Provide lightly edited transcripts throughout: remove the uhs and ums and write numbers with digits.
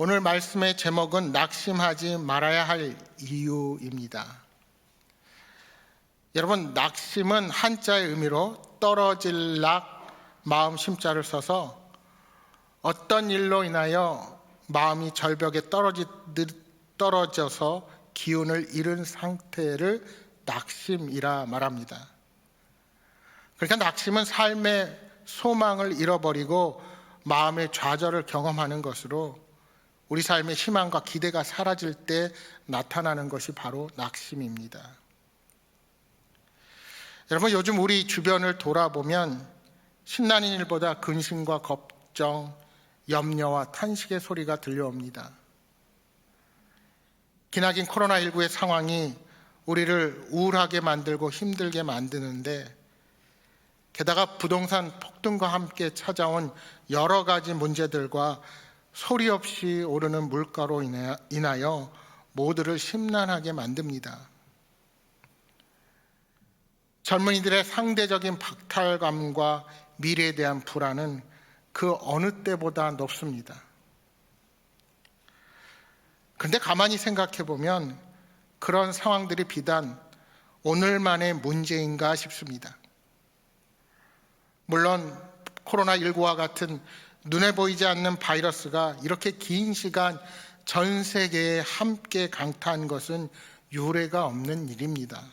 오늘 말씀의 제목은 낙심하지 말아야 할 이유입니다. 여러분, 낙심은 한자의 의미로 떨어질 낙, 마음 심자를 써서 어떤 일로 인하여 마음이 절벽에 떨어져서 기운을 잃은 상태를 낙심이라 말합니다. 그러니까 낙심은 삶의 소망을 잃어버리고 마음의 좌절을 경험하는 것으로 우리 삶의 희망과 기대가 사라질 때 나타나는 것이 바로 낙심입니다. 여러분, 요즘 우리 주변을 돌아보면 신나는 일보다 근심과 걱정, 염려와 탄식의 소리가 들려옵니다. 기나긴 코로나19의 상황이 우리를 우울하게 만들고 힘들게 만드는데, 게다가 부동산 폭등과 함께 찾아온 여러 가지 문제들과 소리 없이 오르는 물가로 인하여 모두를 심란하게 만듭니다. 젊은이들의 상대적인 박탈감과 미래에 대한 불안은 그 어느 때보다 높습니다. 그런데 가만히 생각해 보면 그런 상황들이 비단 오늘만의 문제인가 싶습니다. 물론 코로나19와 같은 눈에 보이지 않는 바이러스가 이렇게 긴 시간 전 세계에 함께 강타한 것은 유례가 없는 일입니다.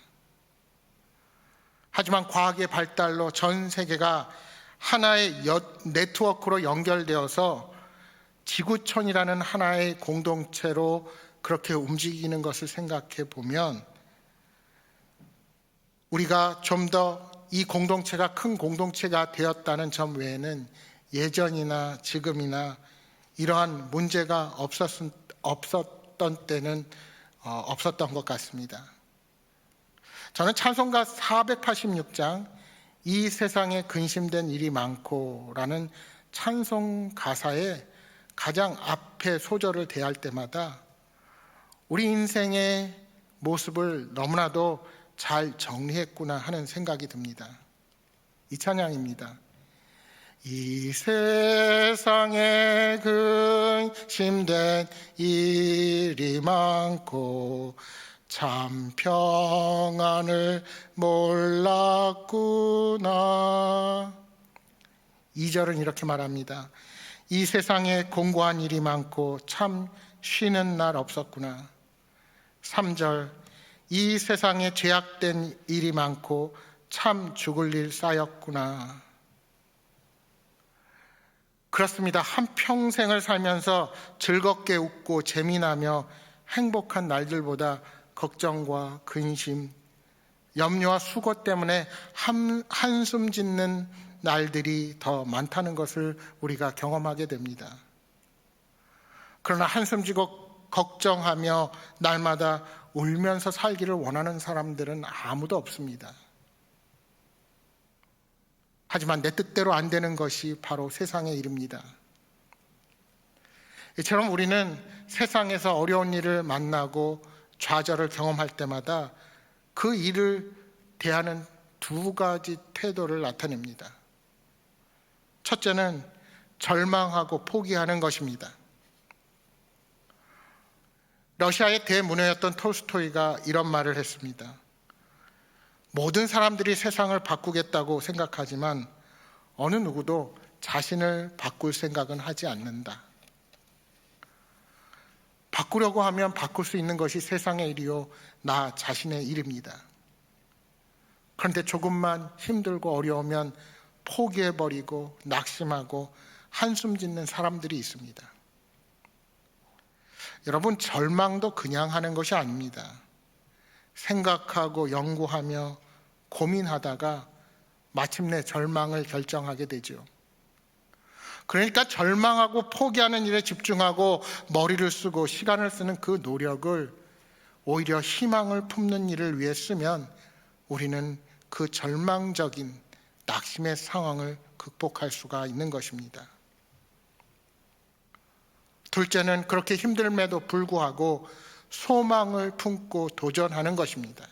하지만 과학의 발달로 전 세계가 하나의 네트워크로 연결되어서 지구촌이라는 하나의 공동체로 그렇게 움직이는 것을 생각해 보면 우리가 좀 더 이 공동체가 큰 공동체가 되었다는 점 외에는 예전이나 지금이나 이러한 문제가 없었던 때는 없었던 것 같습니다. 저는 찬송가 486장 이 세상에 근심된 일이 많고라는 찬송 가사의 가장 앞에 소절을 대할 때마다 우리 인생의 모습을 너무나도 잘 정리했구나 하는 생각이 듭니다. 이 찬양입니다. 이 세상에 근심된 일이 많고 참 평안을 몰랐구나. 2절은 이렇게 말합니다. 이 세상에 공고한 일이 많고 참 쉬는 날 없었구나. 3절, 이 세상에 죄악된 일이 많고 참 죽을 일 쌓였구나. 그렇습니다. 한평생을 살면서 즐겁게 웃고 재미나며 행복한 날들보다 걱정과 근심, 염려와 수고 때문에 한숨 짓는 날들이 더 많다는 것을 우리가 경험하게 됩니다. 그러나 한숨 지고 걱정하며 날마다 울면서 살기를 원하는 사람들은 아무도 없습니다. 하지만 내 뜻대로 안 되는 것이 바로 세상의 일입니다. 이처럼 우리는 세상에서 어려운 일을 만나고 좌절을 경험할 때마다 그 일을 대하는 두 가지 태도를 나타냅니다. 첫째는 절망하고 포기하는 것입니다. 러시아의 대문호였던 톨스토이가 이런 말을 했습니다. 모든 사람들이 세상을 바꾸겠다고 생각하지만 어느 누구도 자신을 바꿀 생각은 하지 않는다. 바꾸려고 하면 바꿀 수 있는 것이 세상의 일이요, 나 자신의 일입니다. 그런데 조금만 힘들고 어려우면 포기해버리고 낙심하고 한숨 짓는 사람들이 있습니다. 여러분, 절망도 그냥 하는 것이 아닙니다. 생각하고 연구하며 고민하다가 마침내 절망을 결정하게 되죠. 그러니까 절망하고 포기하는 일에 집중하고 머리를 쓰고 시간을 쓰는 그 노력을 오히려 희망을 품는 일을 위해 쓰면 우리는 그 절망적인 낙심의 상황을 극복할 수가 있는 것입니다. 둘째는 그렇게 힘듦에도 불구하고 소망을 품고 도전하는 것입니다.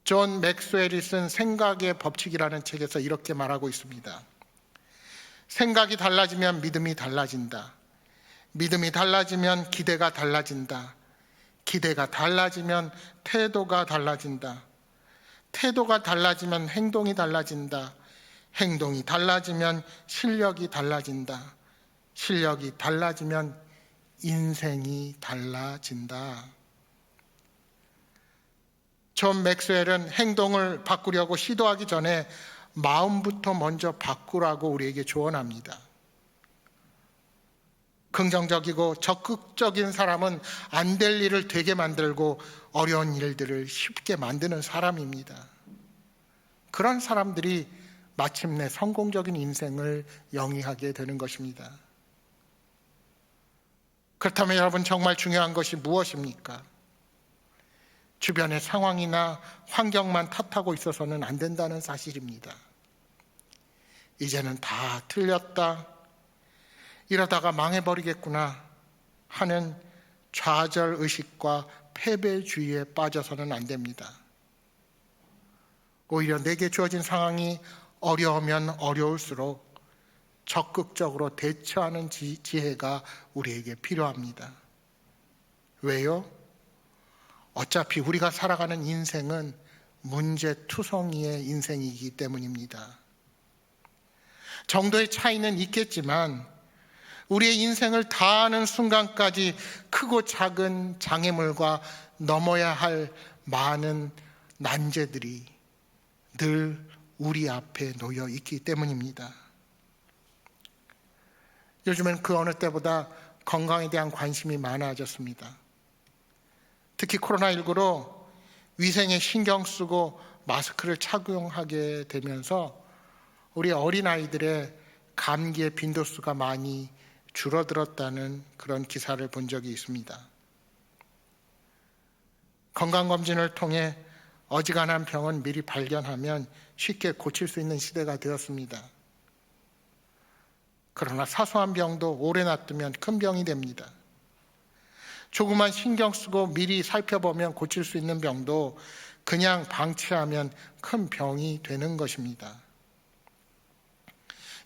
존 맥스웰이 쓴 생각의 법칙이라는 책에서 이렇게 말하고 있습니다. 생각이 달라지면 믿음이 달라진다. 믿음이 달라지면 기대가 달라진다. 기대가 달라지면 태도가 달라진다. 태도가 달라지면 행동이 달라진다. 행동이 달라지면 실력이 달라진다. 실력이 달라지면 인생이 달라진다. 존 맥스웰은 행동을 바꾸려고 시도하기 전에 마음부터 먼저 바꾸라고 우리에게 조언합니다. 긍정적이고 적극적인 사람은 안 될 일을 되게 만들고 어려운 일들을 쉽게 만드는 사람입니다. 그런 사람들이 마침내 성공적인 인생을 영위하게 되는 것입니다. 그렇다면 여러분, 정말 중요한 것이 무엇입니까? 주변의 상황이나 환경만 탓하고 있어서는 안 된다는 사실입니다. 이제는 다 틀렸다, 이러다가 망해버리겠구나 하는 좌절의식과 패배주의에 빠져서는 안 됩니다. 오히려 내게 주어진 상황이 어려우면 어려울수록 적극적으로 대처하는 지혜가 우리에게 필요합니다. 왜요? 어차피 우리가 살아가는 인생은 문제투성이의 인생이기 때문입니다. 정도의 차이는 있겠지만 우리의 인생을 다하는 순간까지 크고 작은 장애물과 넘어야 할 많은 난제들이 늘 우리 앞에 놓여 있기 때문입니다. 요즘엔 그 어느 때보다 건강에 대한 관심이 많아졌습니다. 특히 코로나19로 위생에 신경 쓰고 마스크를 착용하게 되면서 우리 어린아이들의 감기의 빈도수가 많이 줄어들었다는 그런 기사를 본 적이 있습니다. 건강검진을 통해 어지간한 병은 미리 발견하면 쉽게 고칠 수 있는 시대가 되었습니다. 그러나 사소한 병도 오래 놔두면 큰 병이 됩니다. 조금만 신경 쓰고 미리 살펴보면 고칠 수 있는 병도 그냥 방치하면 큰 병이 되는 것입니다.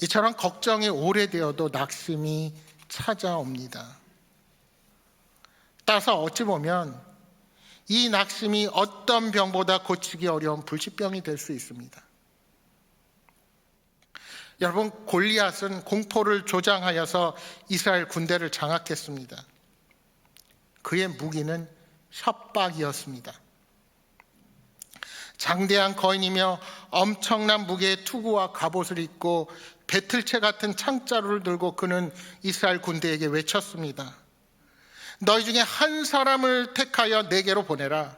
이처럼 걱정이 오래되어도 낙심이 찾아옵니다. 따라서 어찌 보면 이 낙심이 어떤 병보다 고치기 어려운 불치병이 될 수 있습니다. 여러분, 골리앗은 공포를 조장하여서 이스라엘 군대를 장악했습니다. 그의 무기는 협박이었습니다. 장대한 거인이며 엄청난 무게의 투구와 갑옷을 입고 배틀채 같은 창자루를 들고 그는 이스라엘 군대에게 외쳤습니다. 너희 중에 한 사람을 택하여 내게로 보내라.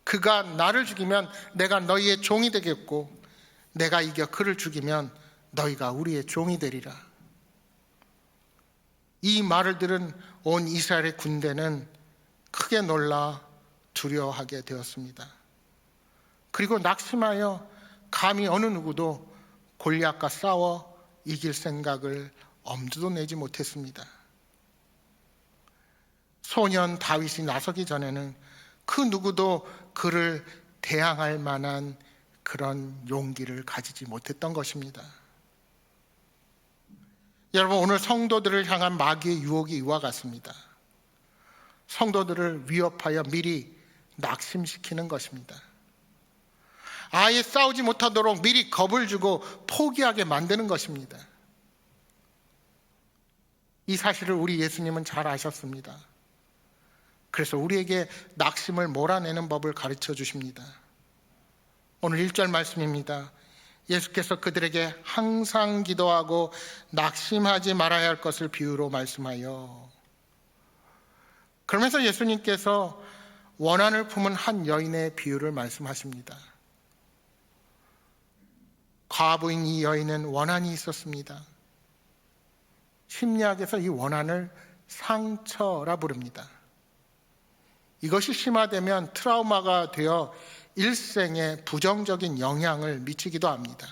그가 나를 죽이면 내가 너희의 종이 되겠고 내가 이겨 그를 죽이면 너희가 우리의 종이 되리라. 이 말을 들은 온 이스라엘의 군대는 크게 놀라 두려워하게 되었습니다. 그리고 낙심하여 감히 어느 누구도 골리앗과 싸워 이길 생각을 엄두도 내지 못했습니다. 소년 다윗이 나서기 전에는 그 누구도 그를 대항할 만한 그런 용기를 가지지 못했던 것입니다. 여러분, 오늘 성도들을 향한 마귀의 유혹이 이와 같습니다. 성도들을 위협하여 미리 낙심시키는 것입니다. 아예 싸우지 못하도록 미리 겁을 주고 포기하게 만드는 것입니다. 이 사실을 우리 예수님은 잘 아셨습니다. 그래서 우리에게 낙심을 몰아내는 법을 가르쳐 주십니다. 오늘 1절 말씀입니다. 예수께서 그들에게 항상 기도하고 낙심하지 말아야 할 것을 비유로 말씀하여, 그러면서 예수님께서 원한을 품은 한 여인의 비유를 말씀하십니다. 과부인 이 여인은 원한이 있었습니다. 심리학에서 이 원한을 상처라 부릅니다. 이것이 심화되면 트라우마가 되어 일생에 부정적인 영향을 미치기도 합니다.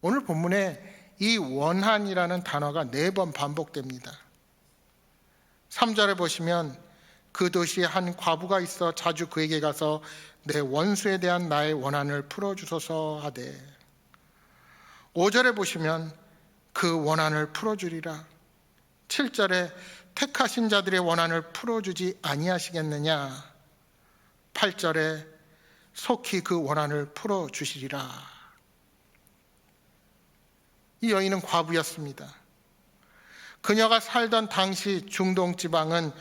오늘 본문에 이 원한이라는 단어가 4번 반복됩니다. 3절에 보시면 그 도시에 한 과부가 있어 자주 그에게 가서 내 원수에 대한 나의 원한을 풀어주소서 하되, 5절에 보시면 그 원한을 풀어주리라. 7절에 택하신 자들의 원한을 풀어주지 아니하시겠느냐. 8절에 속히 그 원한을 풀어주시리라. 이 여인은 과부였습니다. 그녀가 살던 당시 중동 지방은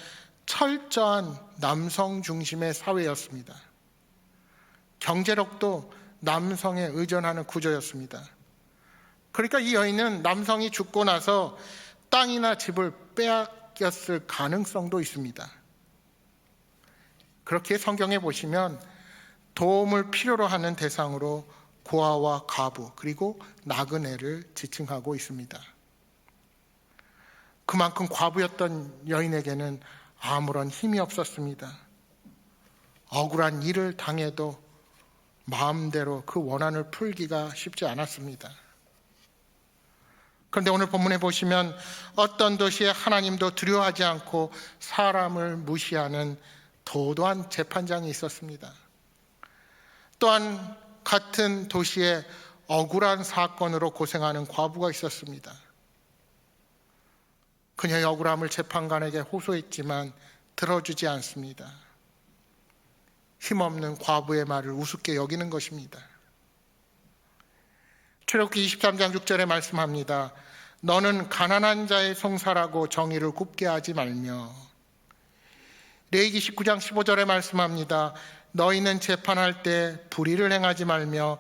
철저한 남성 중심의 사회였습니다. 경제력도 남성에 의존하는 구조였습니다. 그러니까 이 여인은 남성이 죽고 나서 땅이나 집을 빼앗겼을 가능성도 있습니다. 그렇게 성경에 보시면 도움을 필요로 하는 대상으로 고아와 과부 그리고 나그네를 지칭하고 있습니다. 그만큼 과부였던 여인에게는 아무런 힘이 없었습니다. 억울한 일을 당해도 마음대로 그 원한을 풀기가 쉽지 않았습니다. 그런데 오늘 본문에 보시면 어떤 도시에 하나님도 두려워하지 않고 사람을 무시하는 도도한 재판장이 있었습니다. 또한 같은 도시에 억울한 사건으로 고생하는 과부가 있었습니다. 그녀의 억울함을 재판관에게 호소했지만 들어주지 않습니다. 힘없는 과부의 말을 우습게 여기는 것입니다. 출애굽기 23장 6절에 말씀합니다. 너는 가난한 자의 송사라고 정의를 굽게 하지 말며. 레위기 19장 15절에 말씀합니다. 너희는 재판할 때 불의를 행하지 말며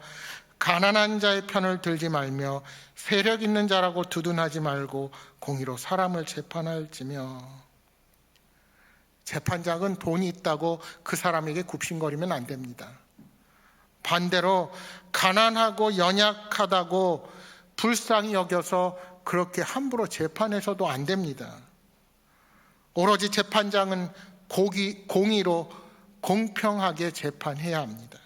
가난한 자의 편을 들지 말며 세력 있는 자라고 두둔하지 말고 공의로 사람을 재판할지며. 재판장은 돈이 있다고 그 사람에게 굽신거리면 안 됩니다. 반대로 가난하고 연약하다고 불쌍히 여겨서 그렇게 함부로 재판해서도 안 됩니다. 오로지 재판장은 공의로 공평하게 재판해야 합니다.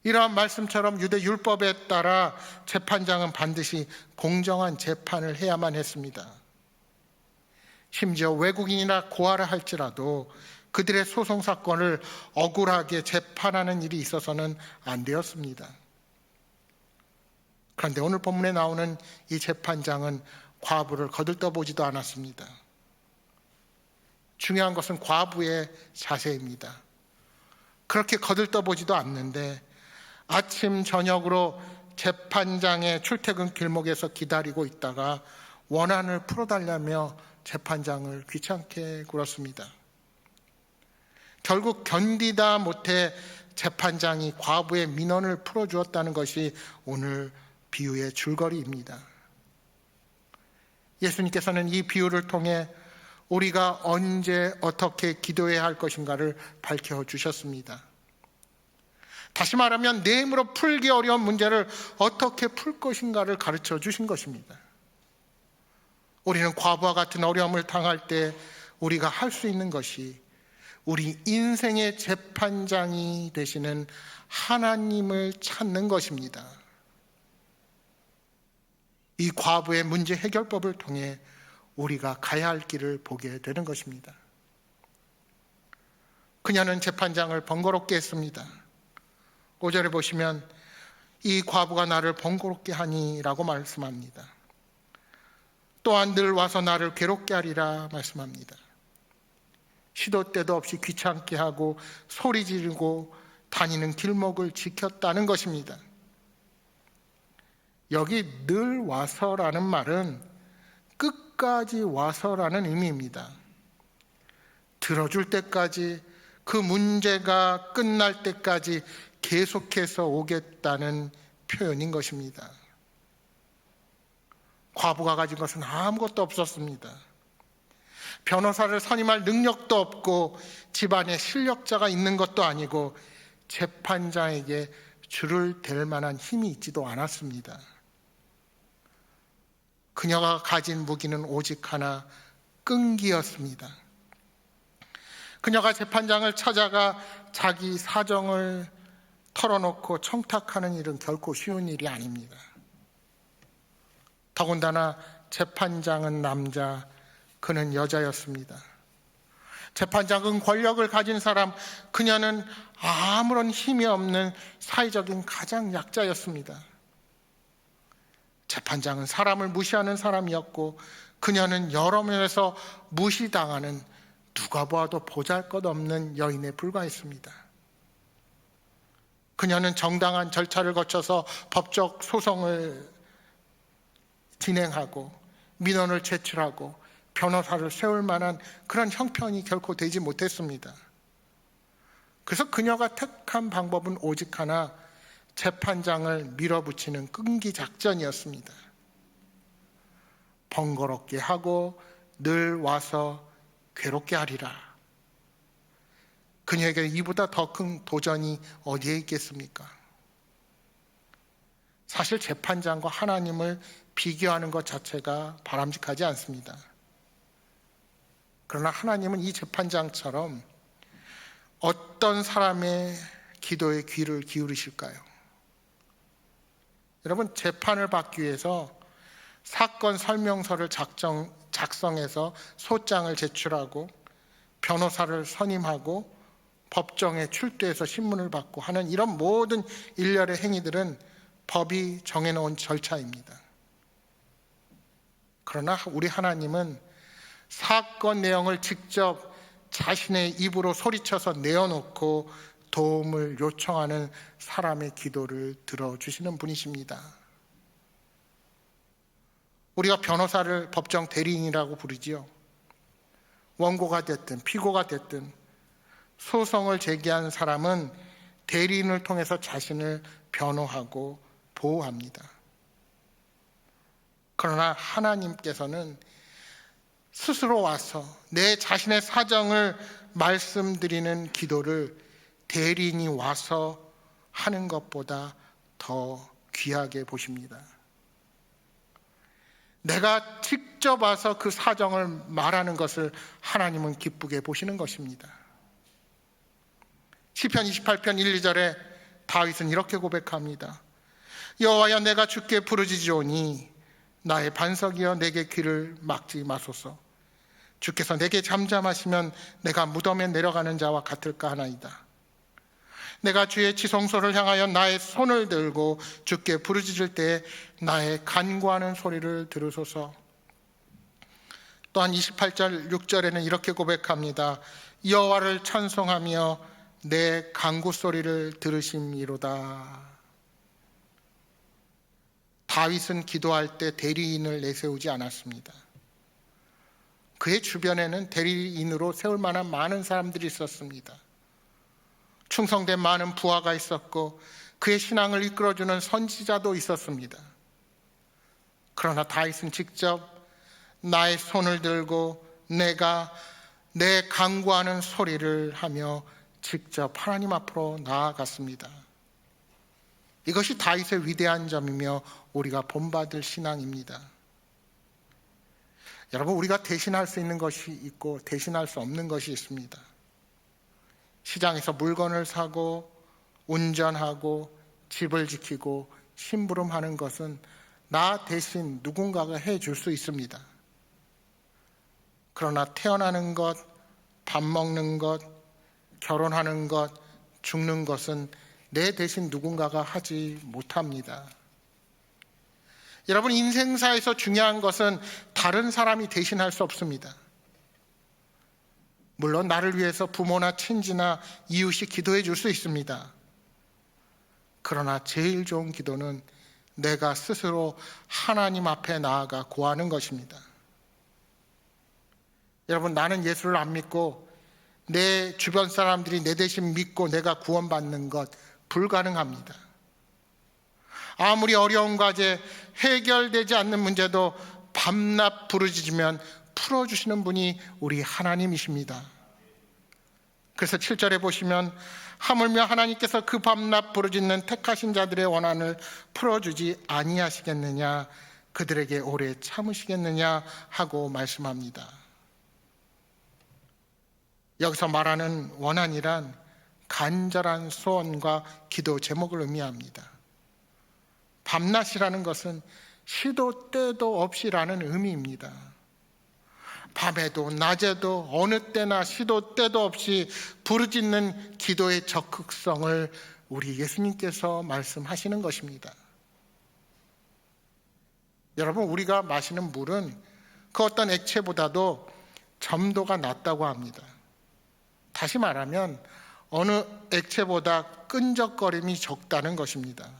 이러한 말씀처럼 유대 율법에 따라 재판장은 반드시 공정한 재판을 해야만 했습니다. 심지어 외국인이나 고아라 할지라도 그들의 소송 사건을 억울하게 재판하는 일이 있어서는 안 되었습니다. 그런데 오늘 본문에 나오는 이 재판장은 과부를 거들떠보지도 않았습니다. 중요한 것은 과부의 자세입니다. 그렇게 거들떠보지도 않는데 아침 저녁으로 재판장의 출퇴근 길목에서 기다리고 있다가 원한을 풀어달라며 재판장을 귀찮게 굴었습니다. 결국 견디다 못해 재판장이 과부의 민원을 풀어주었다는 것이 오늘 비유의 줄거리입니다. 예수님께서는 이 비유를 통해 우리가 언제 어떻게 기도해야 할 것인가를 밝혀주셨습니다. 다시 말하면 내 힘으로 풀기 어려운 문제를 어떻게 풀 것인가를 가르쳐 주신 것입니다. 우리는 과부와 같은 어려움을 당할 때 우리가 할 수 있는 것이 우리 인생의 재판장이 되시는 하나님을 찾는 것입니다. 이 과부의 문제 해결법을 통해 우리가 가야 할 길을 보게 되는 것입니다. 그녀는 재판장을 번거롭게 했습니다. 5절에 보시면 이 과부가 나를 번거롭게 하니 라고 말씀합니다. 또한 늘 와서 나를 괴롭게 하리라 말씀합니다. 시도 때도 없이 귀찮게 하고 소리 지르고 다니는 길목을 지켰다는 것입니다. 여기 늘 와서라는 말은 끝까지 와서라는 의미입니다. 들어줄 때까지, 그 문제가 끝날 때까지 계속해서 오겠다는 표현인 것입니다. 과부가 가진 것은 아무것도 없었습니다. 변호사를 선임할 능력도 없고 집안에 실력자가 있는 것도 아니고 재판장에게 줄을 댈 만한 힘이 있지도 않았습니다. 그녀가 가진 무기는 오직 하나, 끈기였습니다. 그녀가 재판장을 찾아가 자기 사정을 털어놓고 청탁하는 일은 결코 쉬운 일이 아닙니다. 더군다나 재판장은 남자, 그는 여자였습니다. 재판장은 권력을 가진 사람, 그녀는 아무런 힘이 없는 사회적인 가장 약자였습니다. 재판장은 사람을 무시하는 사람이었고 그녀는 여러 면에서 무시당하는 누가 보아도 보잘것없는 여인에 불과했습니다. 그녀는 정당한 절차를 거쳐서 법적 소송을 진행하고 민원을 제출하고 변호사를 세울 만한 그런 형편이 결코 되지 못했습니다. 그래서 그녀가 택한 방법은 오직 하나, 재판장을 밀어붙이는 끈기 작전이었습니다. 번거롭게 하고 늘 와서 괴롭게 하리라. 그녀에게 이보다 더 큰 도전이 어디에 있겠습니까? 사실 재판장과 하나님을 비교하는 것 자체가 바람직하지 않습니다. 그러나 하나님은 이 재판장처럼 어떤 사람의 기도에 귀를 기울이실까요? 여러분, 재판을 받기 위해서 사건 설명서를 작성해서 소장을 제출하고 변호사를 선임하고 법정에 출두해서 신문을 받고 하는 이런 모든 일련의 행위들은 법이 정해놓은 절차입니다. 그러나 우리 하나님은 사건 내용을 직접 자신의 입으로 소리쳐서 내어놓고 도움을 요청하는 사람의 기도를 들어주시는 분이십니다. 우리가 변호사를 법정 대리인이라고 부르지요. 원고가 됐든 피고가 됐든 소송을 제기한 사람은 대리인을 통해서 자신을 변호하고 보호합니다. 그러나 하나님께서는 스스로 와서 내 자신의 사정을 말씀드리는 기도를 대리인이 와서 하는 것보다 더 귀하게 보십니다. 내가 직접 와서 그 사정을 말하는 것을 하나님은 기쁘게 보시는 것입니다. 시편 28편 1, 2절에 다윗은 이렇게 고백합니다. 여호와여, 내가 주께 부르짖으오니 나의 반석이여 내게 귀를 막지 마소서. 주께서 내게 잠잠하시면 내가 무덤에 내려가는 자와 같을까 하나이다. 내가 주의 지성소를 향하여 나의 손을 들고 주께 부르짖을 때에 나의 간구하는 소리를 들으소서. 또한 28절 6절에는 이렇게 고백합니다. 여호와를 찬송하며 내 간구 소리를 들으심이로다. 다윗은 기도할 때 대리인을 내세우지 않았습니다. 그의 주변에는 대리인으로 세울 만한 많은 사람들이 있었습니다. 충성된 많은 부하가 있었고 그의 신앙을 이끌어주는 선지자도 있었습니다. 그러나 다윗은 직접 나의 손을 들고 내가 내 간구하는 소리를 하며 직접 하나님 앞으로 나아갔습니다. 이것이 다윗의 위대한 점이며 우리가 본받을 신앙입니다. 여러분, 우리가 대신할 수 있는 것이 있고 대신할 수 없는 것이 있습니다. 시장에서 물건을 사고 운전하고 집을 지키고 심부름하는 것은 나 대신 누군가가 해줄 수 있습니다. 그러나 태어나는 것, 밥 먹는 것, 결혼하는 것, 죽는 것은 내 대신 누군가가 하지 못합니다. 여러분, 인생사에서 중요한 것은 다른 사람이 대신할 수 없습니다. 물론 나를 위해서 부모나 친지나 이웃이 기도해 줄 수 있습니다. 그러나 제일 좋은 기도는 내가 스스로 하나님 앞에 나아가 구하는 것입니다. 여러분, 나는 예수를 안 믿고 내 주변 사람들이 내 대신 믿고 내가 구원받는 것 불가능합니다. 아무리 어려운 과제, 해결되지 않는 문제도 밤낮 부르짖으면 풀어주시는 분이 우리 하나님이십니다. 그래서 7절에 보시면 하물며 하나님께서 그 밤낮 부르짖는 택하신 자들의 원한을 풀어주지 아니하시겠느냐, 그들에게 오래 참으시겠느냐 하고 말씀합니다. 여기서 말하는 원한이란 간절한 소원과 기도 제목을 의미합니다. 밤낮이라는 것은 시도 때도 없이라는 의미입니다. 밤에도 낮에도 어느 때나 시도 때도 없이 부르짖는 기도의 적극성을 우리 예수님께서 말씀하시는 것입니다. 여러분, 우리가 마시는 물은 그 어떤 액체보다도 점도가 낮다고 합니다. 다시 말하면 어느 액체보다 끈적거림이 적다는 것입니다.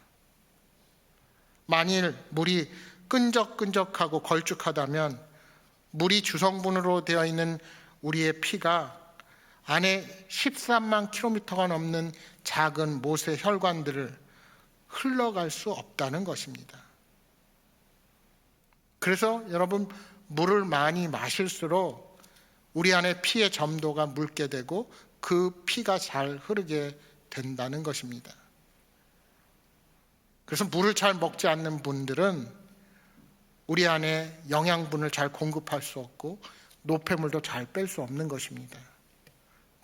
만일 물이 끈적끈적하고 걸쭉하다면 물이 주성분으로 되어 있는 우리의 피가 안에 13만 킬로미터가 넘는 작은 못의 혈관들을 흘러갈 수 없다는 것입니다. 그래서 여러분, 물을 많이 마실수록 우리 안에 피의 점도가 묽게 되고 그 피가 잘 흐르게 된다는 것입니다. 그래서 물을 잘 먹지 않는 분들은 우리 안에 영양분을 잘 공급할 수 없고 노폐물도 잘 뺄 수 없는 것입니다.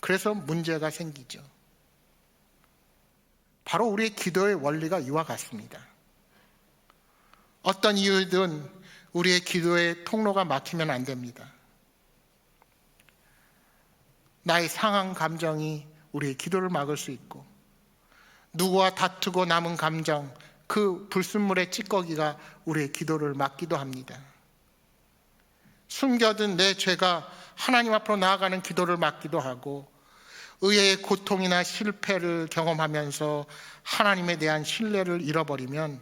그래서 문제가 생기죠. 바로 우리의 기도의 원리가 이와 같습니다. 어떤 이유든 우리의 기도의 통로가 막히면 안 됩니다. 나의 상한 감정이 우리의 기도를 막을 수 있고, 누구와 다투고 남은 감정, 그 불순물의 찌꺼기가 우리의 기도를 막기도 합니다. 숨겨둔 내 죄가 하나님 앞으로 나아가는 기도를 막기도 하고, 의의 고통이나 실패를 경험하면서 하나님에 대한 신뢰를 잃어버리면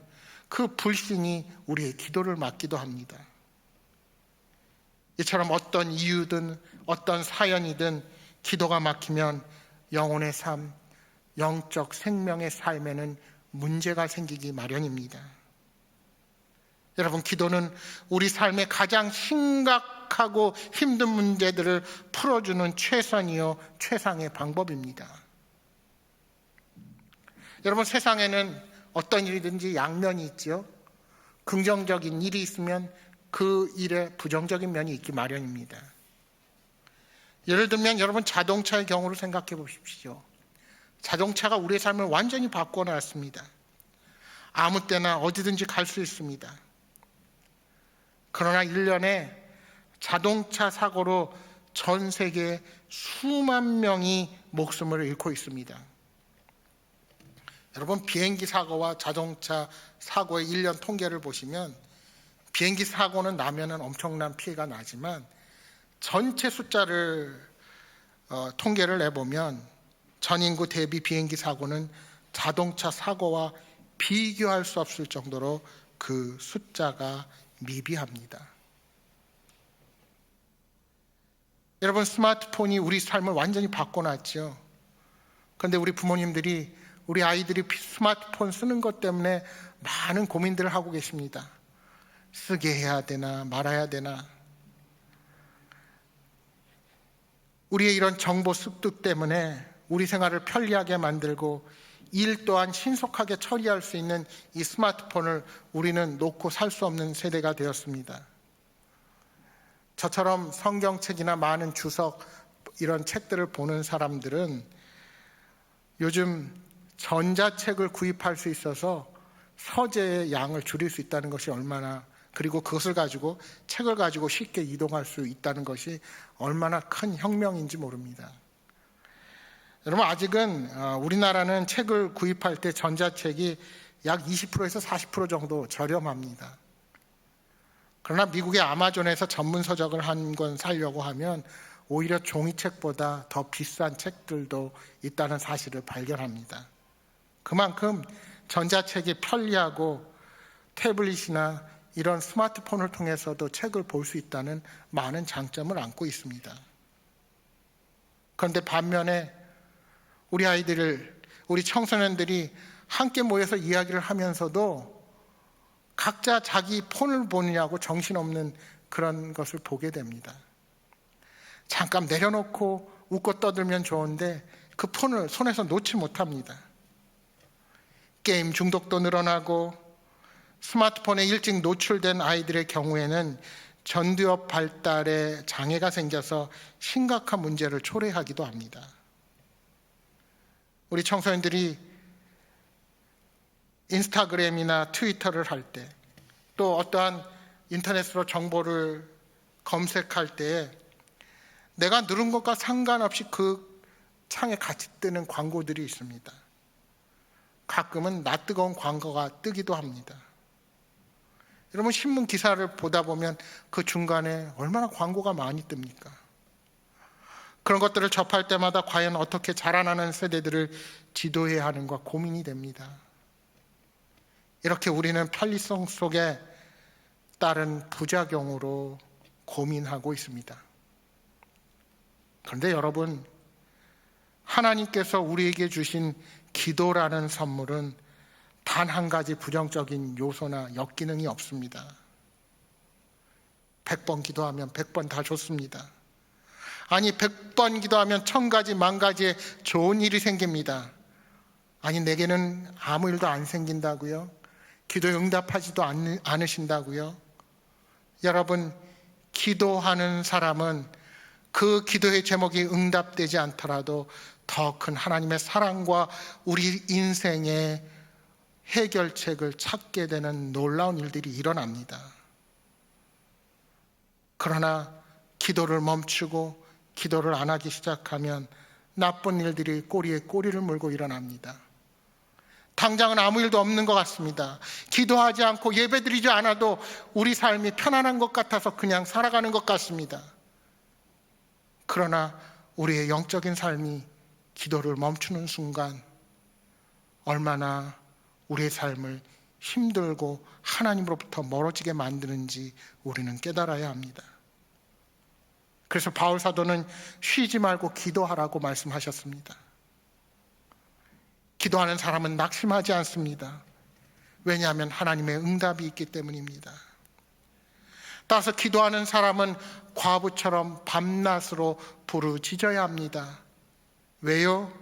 그 불신이 우리의 기도를 막기도 합니다. 이처럼 어떤 이유든 어떤 사연이든 기도가 막히면 영혼의 삶, 영적 생명의 삶에는 문제가 생기기 마련입니다. 여러분, 기도는 우리 삶의 가장 심각하고 힘든 문제들을 풀어주는 최선이요 최상의 방법입니다. 여러분, 세상에는 어떤 일이든지 양면이 있죠. 긍정적인 일이 있으면 그 일에 부정적인 면이 있기 마련입니다. 예를 들면 여러분, 자동차의 경우를 생각해 보십시오. 자동차가 우리의 삶을 완전히 바꿔놨습니다. 아무 때나 어디든지 갈 수 있습니다. 그러나 1년에 자동차 사고로 전 세계 수만 명이 목숨을 잃고 있습니다. 여러분, 비행기 사고와 자동차 사고의 1년 통계를 보시면 비행기 사고는 나면은 엄청난 피해가 나지만 전체 숫자를 통계를 내보면 전 인구 대비 비행기 사고는 자동차 사고와 비교할 수 없을 정도로 그 숫자가 미비합니다. 여러분, 스마트폰이 우리 삶을 완전히 바꿔놨죠. 그런데 우리 부모님들이 우리 아이들이 스마트폰 쓰는 것 때문에 많은 고민들을 하고 계십니다. 쓰게 해야 되나 말아야 되나. 우리의 이런 정보 습득 때문에 우리 생활을 편리하게 만들고 일 또한 신속하게 처리할 수 있는 이 스마트폰을 우리는 놓고 살 수 없는 세대가 되었습니다. 저처럼 성경책이나 많은 주석 이런 책들을 보는 사람들은 요즘 전자책을 구입할 수 있어서 서재의 양을 줄일 수 있다는 것이 얼마나, 그리고 그것을 가지고 책을 가지고 쉽게 이동할 수 있다는 것이 얼마나 큰 혁명인지 모릅니다. 여러분, 아직은 우리나라는 책을 구입할 때 전자책이 약 20%에서 40% 정도 저렴합니다. 그러나 미국의 아마존에서 전문 서적을 한 권 사려고 하면 오히려 종이책보다 더 비싼 책들도 있다는 사실을 발견합니다. 그만큼 전자책이 편리하고 태블릿이나 이런 스마트폰을 통해서도 책을 볼 수 있다는 많은 장점을 안고 있습니다. 그런데 반면에 우리 아이들을, 우리 청소년들이 함께 모여서 이야기를 하면서도 각자 자기 폰을 보느냐고 정신없는 그런 것을 보게 됩니다. 잠깐 내려놓고 웃고 떠들면 좋은데 그 폰을 손에서 놓지 못합니다. 게임 중독도 늘어나고 스마트폰에 일찍 노출된 아이들의 경우에는 전두엽 발달에 장애가 생겨서 심각한 문제를 초래하기도 합니다. 우리 청소년들이 인스타그램이나 트위터를 할 때, 또 어떠한 인터넷으로 정보를 검색할 때 내가 누른 것과 상관없이 그 창에 같이 뜨는 광고들이 있습니다. 가끔은 낯뜨거운 광고가 뜨기도 합니다. 여러분 신문 기사를 보다 보면 그 중간에 얼마나 광고가 많이 뜹니까? 그런 것들을 접할 때마다 과연 어떻게 자라나는 세대들을 지도해야 하는가 고민이 됩니다. 이렇게 우리는 편리성 속에 따른 부작용으로 고민하고 있습니다. 그런데 여러분, 하나님께서 우리에게 주신 기도라는 선물은 단 한 가지 부정적인 요소나 역기능이 없습니다. 100번 기도하면 100번 다 좋습니다. 아니 100번 기도하면 1000가지 만가지의 좋은 일이 생깁니다. 아니 내게는 아무 일도 안 생긴다고요? 기도에 응답하지도 않으신다고요? 여러분, 기도하는 사람은 그 기도의 제목이 응답되지 않더라도 더 큰 하나님의 사랑과 우리 인생의 해결책을 찾게 되는 놀라운 일들이 일어납니다. 그러나 기도를 멈추고 기도를 안 하기 시작하면 나쁜 일들이 꼬리에 꼬리를 물고 일어납니다. 당장은 아무 일도 없는 것 같습니다. 기도하지 않고 예배드리지 않아도 우리 삶이 편안한 것 같아서 그냥 살아가는 것 같습니다. 그러나 우리의 영적인 삶이 기도를 멈추는 순간 얼마나 우리의 삶을 힘들고 하나님으로부터 멀어지게 만드는지 우리는 깨달아야 합니다. 그래서 바울 사도는 쉬지 말고 기도하라고 말씀하셨습니다. 기도하는 사람은 낙심하지 않습니다. 왜냐하면 하나님의 응답이 있기 때문입니다. 따라서 기도하는 사람은 과부처럼 밤낮으로 부르짖어야 합니다. 왜요?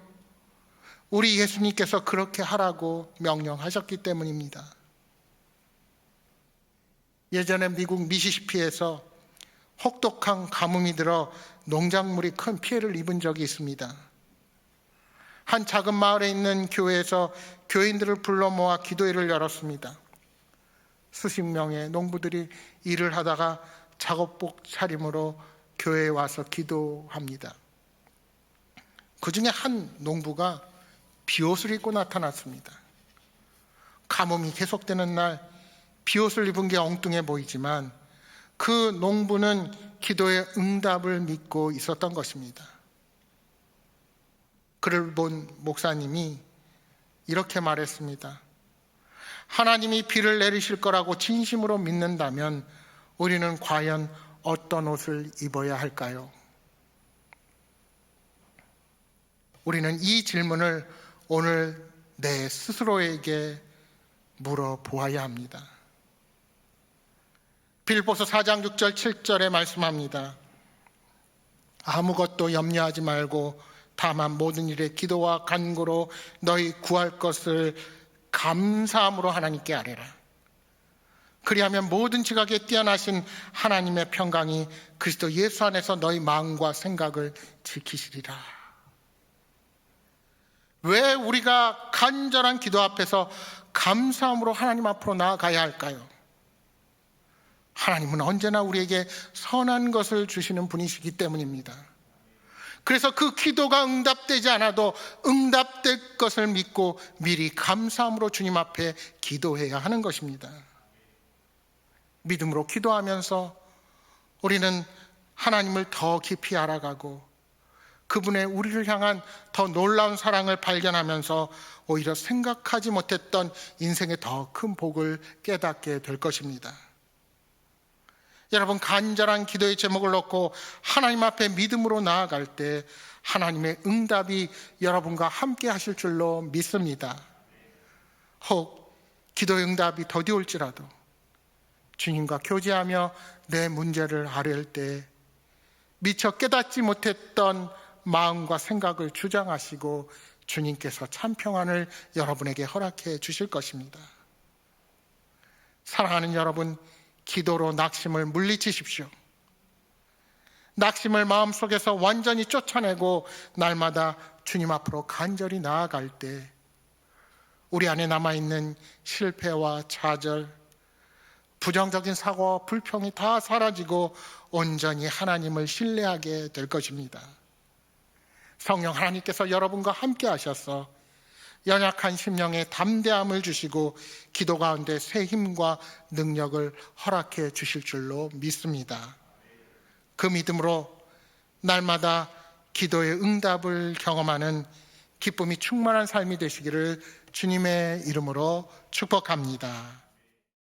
우리 예수님께서 그렇게 하라고 명령하셨기 때문입니다. 예전에 미국 미시시피에서 혹독한 가뭄이 들어 농작물이 큰 피해를 입은 적이 있습니다. 한 작은 마을에 있는 교회에서 교인들을 불러 모아 기도회를 열었습니다. 수십 명의 농부들이 일을 하다가 작업복 차림으로 교회에 와서 기도합니다. 그 중에 한 농부가 비옷을 입고 나타났습니다. 가뭄이 계속되는 날 비옷을 입은 게 엉뚱해 보이지만 그 농부는 기도의 응답을 믿고 있었던 것입니다. 그를 본 목사님이 이렇게 말했습니다. 하나님이 비를 내리실 거라고 진심으로 믿는다면 우리는 과연 어떤 옷을 입어야 할까요? 우리는 이 질문을 오늘 내 스스로에게 물어보아야 합니다. 빌립보서 4장 6절 7절에 말씀합니다. 아무것도 염려하지 말고 다만 모든 일에 기도와 간구로 너희 구할 것을 감사함으로 하나님께 아뢰라. 그리하면 모든 지각에 뛰어나신 하나님의 평강이 그리스도 예수 안에서 너희 마음과 생각을 지키시리라. 왜 우리가 간절한 기도 앞에서 감사함으로 하나님 앞으로 나아가야 할까요? 하나님은 언제나 우리에게 선한 것을 주시는 분이시기 때문입니다. 그래서 그 기도가 응답되지 않아도 응답될 것을 믿고 미리 감사함으로 주님 앞에 기도해야 하는 것입니다. 믿음으로 기도하면서 우리는 하나님을 더 깊이 알아가고 그분의 우리를 향한 더 놀라운 사랑을 발견하면서 오히려 생각하지 못했던 인생의 더 큰 복을 깨닫게 될 것입니다. 여러분, 간절한 기도의 제목을 놓고 하나님 앞에 믿음으로 나아갈 때 하나님의 응답이 여러분과 함께 하실 줄로 믿습니다. 혹 기도의 응답이 더디올지라도 주님과 교제하며 내 문제를 아뢰을 때 미처 깨닫지 못했던 마음과 생각을 주장하시고 주님께서 참 평안을 여러분에게 허락해 주실 것입니다. 사랑하는 여러분, 기도로 낙심을 물리치십시오. 낙심을 마음속에서 완전히 쫓아내고 날마다 주님 앞으로 간절히 나아갈 때 우리 안에 남아있는 실패와 좌절, 부정적인 사고와 불평이 다 사라지고 온전히 하나님을 신뢰하게 될 것입니다. 성령 하나님께서 여러분과 함께 하셔서 연약한 심령에 담대함을 주시고 기도 가운데 새 힘과 능력을 허락해 주실 줄로 믿습니다. 그 믿음으로 날마다 기도의 응답을 경험하는 기쁨이 충만한 삶이 되시기를 주님의 이름으로 축복합니다.